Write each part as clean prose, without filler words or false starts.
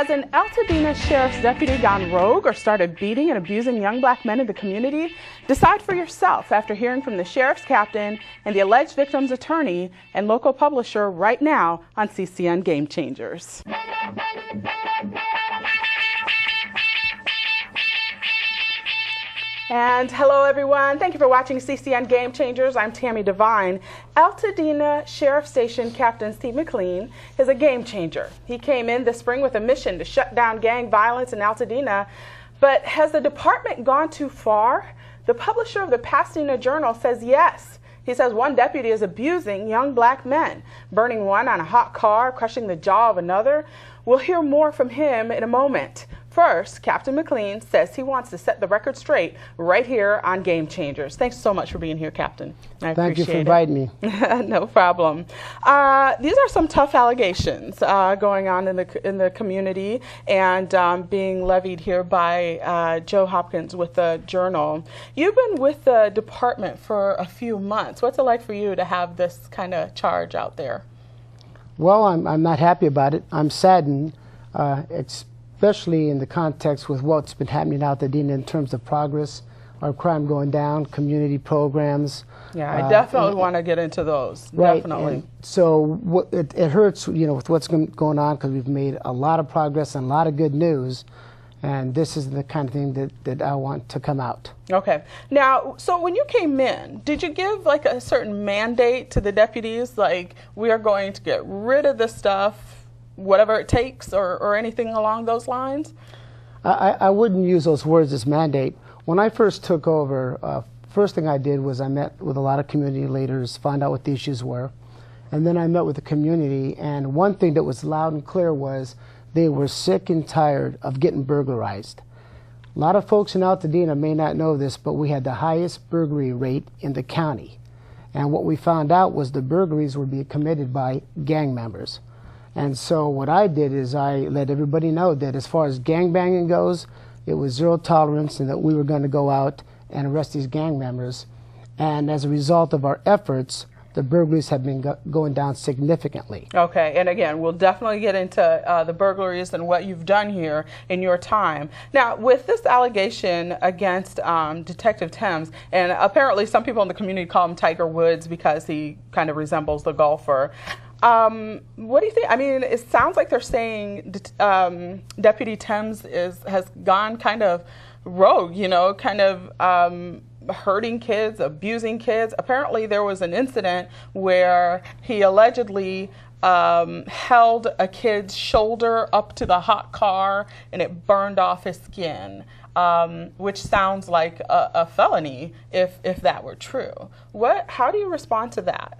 Has an Altadena sheriff's deputy gone rogue or started beating and abusing young black men in the community? Decide for yourself after hearing from the sheriff's captain and the alleged victim's attorney and local publisher right now on CCN Game Changers. And hello everyone, thank you for watching CCN Game Changers. I'm Tammy Devine. Altadena Sheriff Station Captain Steve McLean is a game changer. He came in this spring with a mission to shut down gang violence in Altadena, but has the department gone too far? The publisher of the Pasadena Journal says yes. He says one deputy is abusing young black men, burning one on a hot car, crushing the jaw of another. We'll hear more from him in a moment. First, Captain McLean says he wants to set the record straight right here on Game Changers. Thanks so much for being here, Captain. Thank you for inviting me. No problem. These are some tough allegations going on in the community and being levied here by Joe Hopkins with the Journal. You've been with the department for a few months. What's it like for you to have this kind of charge out there? Well, I'm not happy about it. I'm saddened. Especially in the context with what's been happening out there in terms of progress, our crime going down, community programs. Yeah, I definitely want to get into those. Right. Definitely. And so it hurts, you know, with what's going on because we've made a lot of progress and a lot of good news, and this is the kind of thing that I want to come out. Okay. Now, so when you came in, did you give like a certain mandate to the deputies, like we are going to get rid of this stuff, whatever it takes, or anything along those lines? I wouldn't use those words as mandate. When I first took over, first thing I did was I met with a lot of community leaders, find out what the issues were, and then I met with the community, and one thing that was loud and clear was they were sick and tired of getting burglarized. A lot of folks in Altadena may not know this, but we had the highest burglary rate in the county, and what we found out was the burglaries were being committed by gang members. And so what I did is I let everybody know that as far as gangbanging goes, it was zero tolerance and that we were going to go out and arrest these gang members. And as a result of our efforts, the burglaries have been going down significantly. Okay, and again, we'll definitely get into the burglaries and what you've done here in your time. Now, with this allegation against Detective Thames, and apparently some people in the community call him Tiger Woods because he kind of resembles the golfer. What do you think? I mean, it sounds like they're saying Deputy Thames has gone kind of rogue, you know, kind of hurting kids, abusing kids. Apparently there was an incident where he allegedly held a kid's shoulder up to the hot car and it burned off his skin, which sounds like a felony if that were true. How do you respond to that?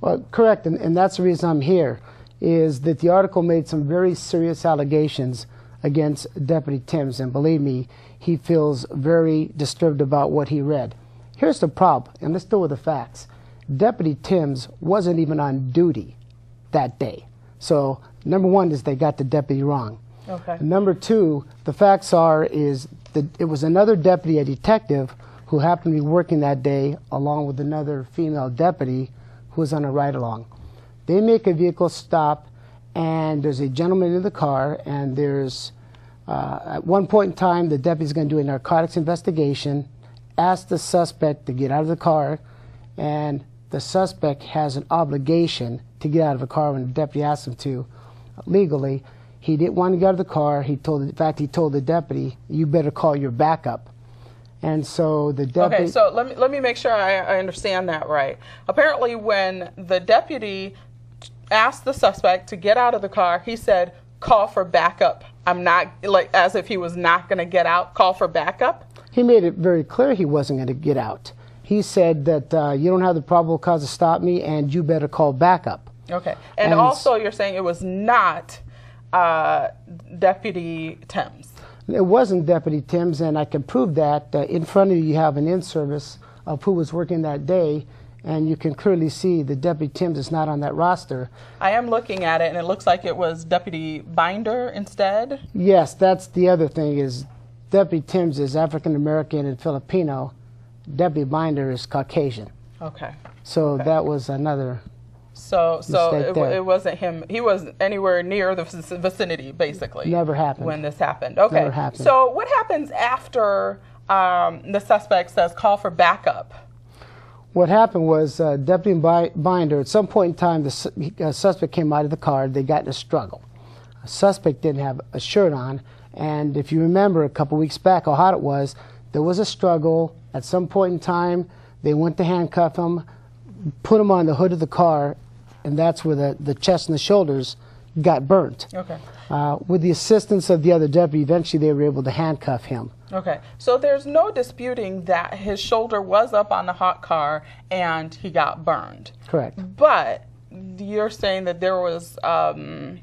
Well, correct, and that's the reason I'm here, is that the article made some very serious allegations against Deputy Thames, and believe me, he feels very disturbed about what he read. Here's the problem, and let's deal with the facts. Deputy Thames wasn't even on duty that day. So, number one is they got the deputy wrong. Okay. And number two, the facts is that it was another deputy, a detective, who happened to be working that day along with another female deputy who was on a ride-along. They make a vehicle stop, and there's a gentleman in the car, and there's, at one point in time, the deputy's going to do a narcotics investigation, ask the suspect to get out of the car, and the suspect has an obligation to get out of the car when the deputy asks him to legally. He didn't want to get out of the car. He told the deputy, you better call your backup. And so the deputy... Okay, so let me make sure I understand that right. Apparently when the deputy asked the suspect to get out of the car, he said, call for backup. I'm not, like, as if he was not going to get out, call for backup? He made it very clear he wasn't going to get out. He said that you don't have the probable cause to stop me and you better call backup. Okay, and also you're saying it was not Deputy Thames. It wasn't Deputy Thames, and I can prove that. In front of you, you have an in-service of who was working that day, and you can clearly see the Deputy Thames is not on that roster. I am looking at it, and it looks like it was Deputy Binder instead. Yes, that's the other thing is Deputy Thames is African-American and Filipino. Deputy Binder is Caucasian. Okay. So okay. that was another So it wasn't him. He wasn't anywhere near the vicinity, basically. Never happened. When this happened. Okay. Never happened. So what happens after the suspect says call for backup? What happened was Deputy Binder, at some point in time, the suspect came out of the car. They got in a struggle. The suspect didn't have a shirt on, and if you remember a couple weeks back how hot it was, there was a struggle. At some point in time, they went to handcuff him, put him on the hood of the car, and that's where the chest and the shoulders got burnt. Okay. With the assistance of the other deputy, eventually they were able to handcuff him. Okay, so there's no disputing that his shoulder was up on the hot car and he got burned. Correct. But you're saying that there was a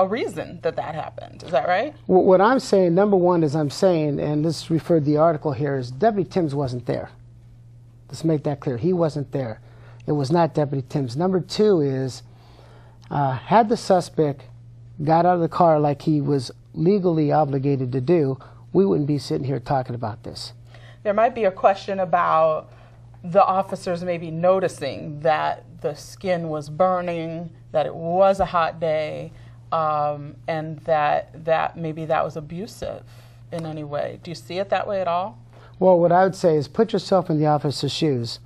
reason that happened. Is that right? Well, what I'm saying, number one, is I'm saying, and let's refer to the article here, is Deputy Timms wasn't there. Let's make that clear. He wasn't there. It was not Deputy Timms. Number two is, had the suspect got out of the car like he was legally obligated to do, we wouldn't be sitting here talking about this. There might be a question about the officers maybe noticing that the skin was burning, that it was a hot day, and that maybe that was abusive in any way. Do you see it that way at all? Well, what I would say is put yourself in the officer's shoes.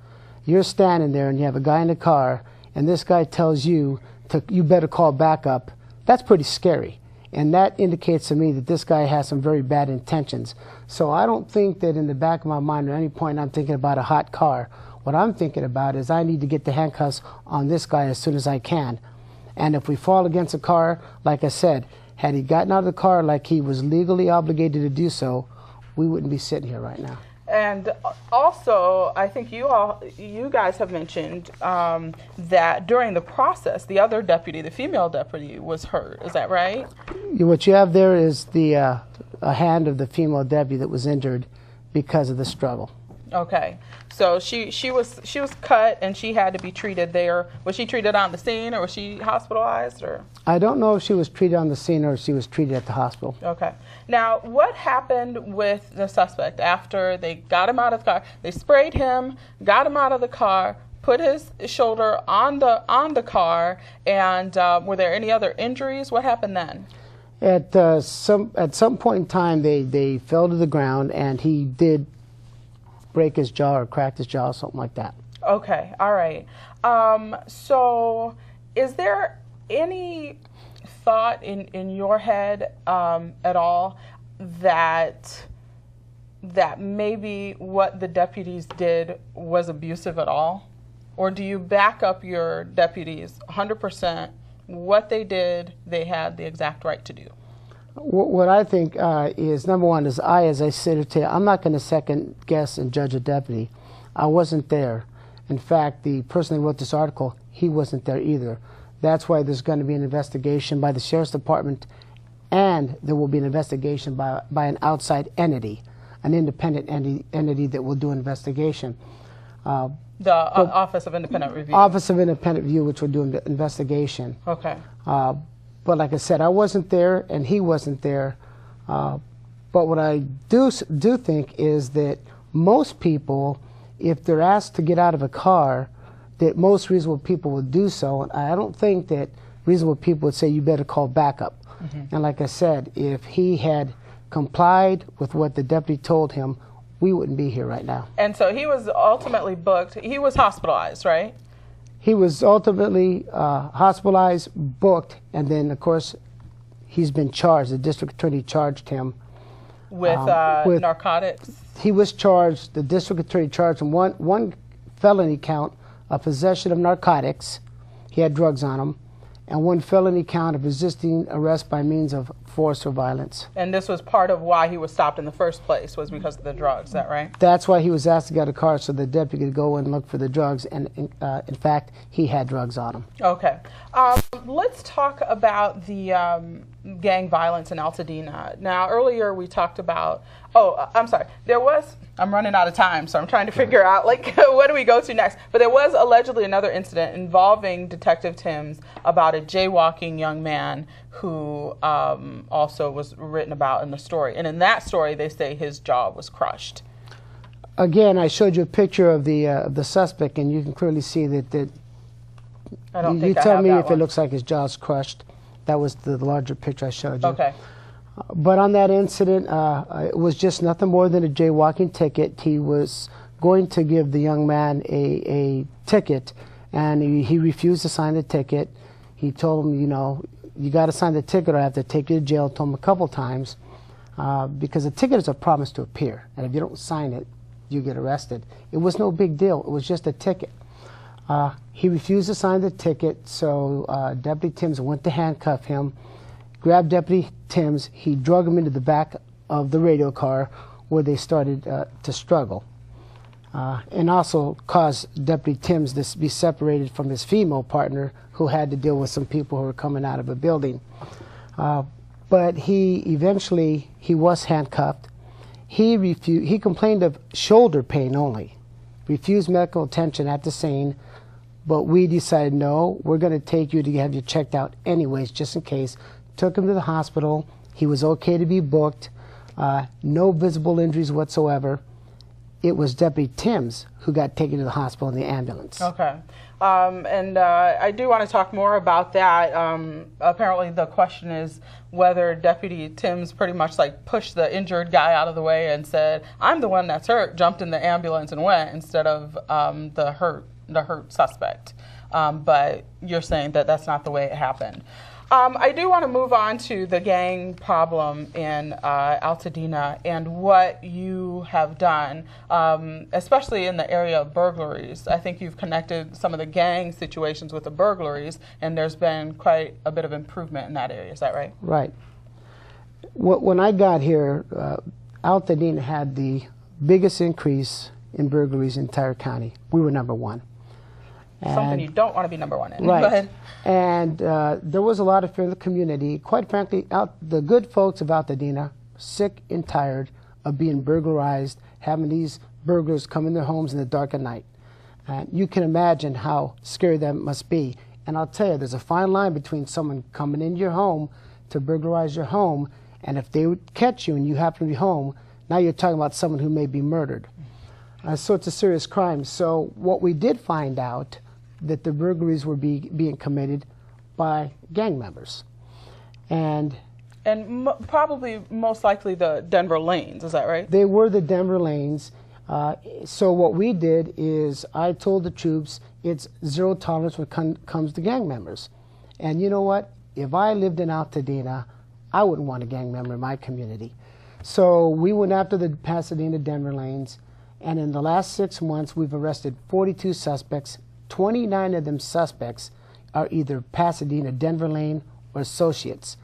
You're standing there and you have a guy in the car, and this guy tells you you better call backup. That's pretty scary. And that indicates to me that this guy has some very bad intentions. So I don't think that in the back of my mind at any point I'm thinking about a hot car. What I'm thinking about is I need to get the handcuffs on this guy as soon as I can. And if we fall against a car, like I said, had he gotten out of the car like he was legally obligated to do so, we wouldn't be sitting here right now. And also, I think you guys have mentioned that during the process, the other deputy, the female deputy, was hurt. Is that right? What you have there is a hand of the female deputy that was injured because of the struggle. Okay, so she was cut and she had to be treated there. Was she treated on the scene or was she hospitalized or? I don't know if she was treated on the scene or if she was treated at the hospital. Okay. Now, what happened with the suspect after they got him out of the car? They sprayed him, got him out of the car, put his shoulder on the car, and were there any other injuries? What happened then? At some point in time, they fell to the ground and he did break his jaw or cracked his jaw, something like that. Okay, all right. So is there any thought in your head at all that maybe what the deputies did was abusive at all? Or do you back up your deputies 100%? What they did, they had the exact right to do? What I think is, number one, is as I sit here today, I'm not going to second guess and judge a deputy. I wasn't there. In fact, the person that wrote this article, he wasn't there either. That's why there's going to be an investigation by the Sheriff's Department, and there will be an investigation by an outside entity, an independent entity that will do an investigation. The Office of Independent Review. Office of Independent Review, which will do an investigation. Okay. But like I said, I wasn't there and he wasn't there. But what I do think is that most people, if they're asked to get out of a car, that most reasonable people would do so. And I don't think that reasonable people would say, you better call backup. Mm-hmm. And like I said, if he had complied with what the deputy told him, we wouldn't be here right now. And so he was ultimately booked. He was hospitalized, right? He was ultimately hospitalized, booked, and then, of course, he's been charged. The district attorney charged him with narcotics. He was charged. The district attorney charged him one felony count of possession of narcotics. He had drugs on him, and one felony count of resisting arrest by means of force or violence. And this was part of why he was stopped in the first place, was because of the drugs, is that right? That's why he was asked to get a car so the deputy could go and look for the drugs, and in fact, he had drugs on him. Okay. Let's talk about the gang violence in Altadena. Now, earlier we talked about, I'm running out of time, so I'm trying to figure out, what do we go to next? But there was allegedly another incident involving Detective Timms about a jaywalking young man who also was written about in the story. And in that story, they say his jaw was crushed. Again, I showed you a picture of the suspect, and you can clearly see that I don't You think I tell have me that if one. it looks like his jaw's crushed. That was the larger picture I showed you. Okay. But on that incident, it was just nothing more than a jaywalking ticket. He was going to give the young man a ticket, and he refused to sign the ticket. He told him, you know, you got to sign the ticket or I have to take you to jail. Told him a couple times, because a ticket is a promise to appear, and if you don't sign it, you get arrested. It was no big deal. It was just a ticket. He refused to sign the ticket, so Deputy Timms went to handcuff him, grabbed Deputy Timms. He drug him into the back of the radio car where they started to struggle, and also caused Deputy Timms to be separated from his female partner, who had to deal with some people who were coming out of a building. But he eventually was handcuffed. He complained of shoulder pain only, refused medical attention at the scene, but we decided, no, we're going to take you to have you checked out anyways, just in case. Took him to the hospital. He was okay to be booked. No visible injuries whatsoever. It was Deputy Timms who got taken to the hospital in the ambulance. Okay. And I do want to talk more about that. Apparently the question is whether Deputy Timms pretty much like pushed the injured guy out of the way and said, I'm the one that's hurt, jumped in the ambulance and went, instead of the hurt suspect. But you're saying that that's not the way it happened. I do want to move on to the gang problem in Altadena and what you have done, especially in the area of burglaries. I think you've connected some of the gang situations with the burglaries, and there's been quite a bit of improvement in that area. Is that right? Right. When I got here, Altadena had the biggest increase in burglaries in the entire county. We were #1. Something you don't want to be #1 in. Right. Go ahead. And there was a lot of fear in the community. Quite frankly, the good folks of Altadena, sick and tired of being burglarized, having these burglars come in their homes in the dark of night. And you can imagine how scary that must be. And I'll tell you, there's a fine line between someone coming into your home to burglarize your home, and if they would catch you and you happen to be home, now you're talking about someone who may be murdered. So it's a serious crime. So what we did find out, that the burglaries were being committed by gang members. And probably most likely the Denver Lanes, is that right? They were the Denver Lanes. So what we did is I told the troops it's zero tolerance when it comes to gang members. And you know what? If I lived in Altadena, I wouldn't want a gang member in my community. So we went after the Pasadena Denver Lanes, and in the last 6 months we've arrested 42 suspects. 29 of them suspects are either Pasadena Denver Lane or associates.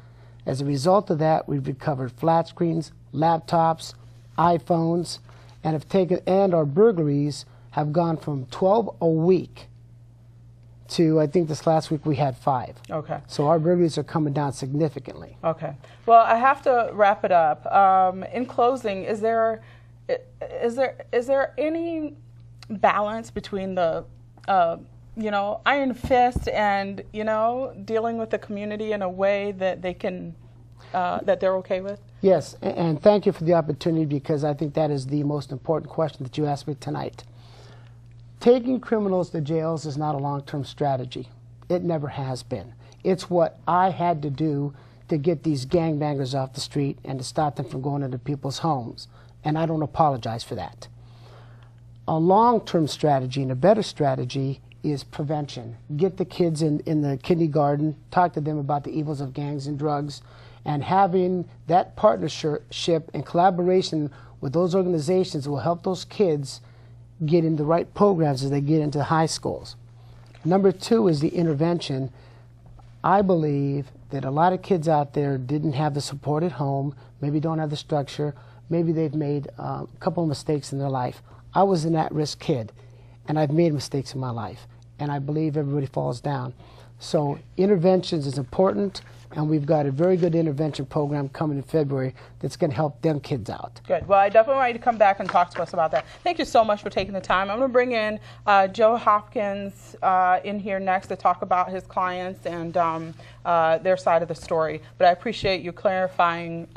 As a result of that, we've recovered flat screens, laptops, iPhones, and our burglaries have gone from 12 a week to, I think this last week we had 5. Okay. So our burglaries are coming down significantly. Okay. Well, I have to wrap it up. In closing, is there any balance between the iron fist and, dealing with the community in a way that they can, that they're okay with? Yes, and thank you for the opportunity, because I think that is the most important question that you asked me tonight. Taking criminals to jails is not a long-term strategy. It never has been. It's what I had to do to get these gangbangers off the street and to stop them from going into people's homes, and I don't apologize for that. A long-term strategy and a better strategy is prevention. Get the kids in the kindergarten, talk to them about the evils of gangs and drugs, and having that partnership and collaboration with those organizations will help those kids get in the right programs as they get into high schools. Number 2 is the intervention. I believe that a lot of kids out there didn't have the support at home, maybe don't have the structure, maybe they've made a couple of mistakes in their life. I was an at-risk kid, and I've made mistakes in my life, and I believe everybody falls down. So interventions is important, and we've got a very good intervention program coming in February that's going to help them kids out. Good. Well, I definitely want you to come back and talk to us about that. Thank you so much for taking the time. I'm going to bring in Joe Hopkins in here next to talk about his clients and their side of the story. But I appreciate you clarifying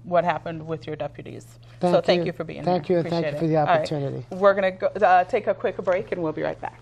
what happened with your deputies. Thank you for being here. Thank you, and thank you for the opportunity. All right. We're going to take a quick break, and we'll be right back.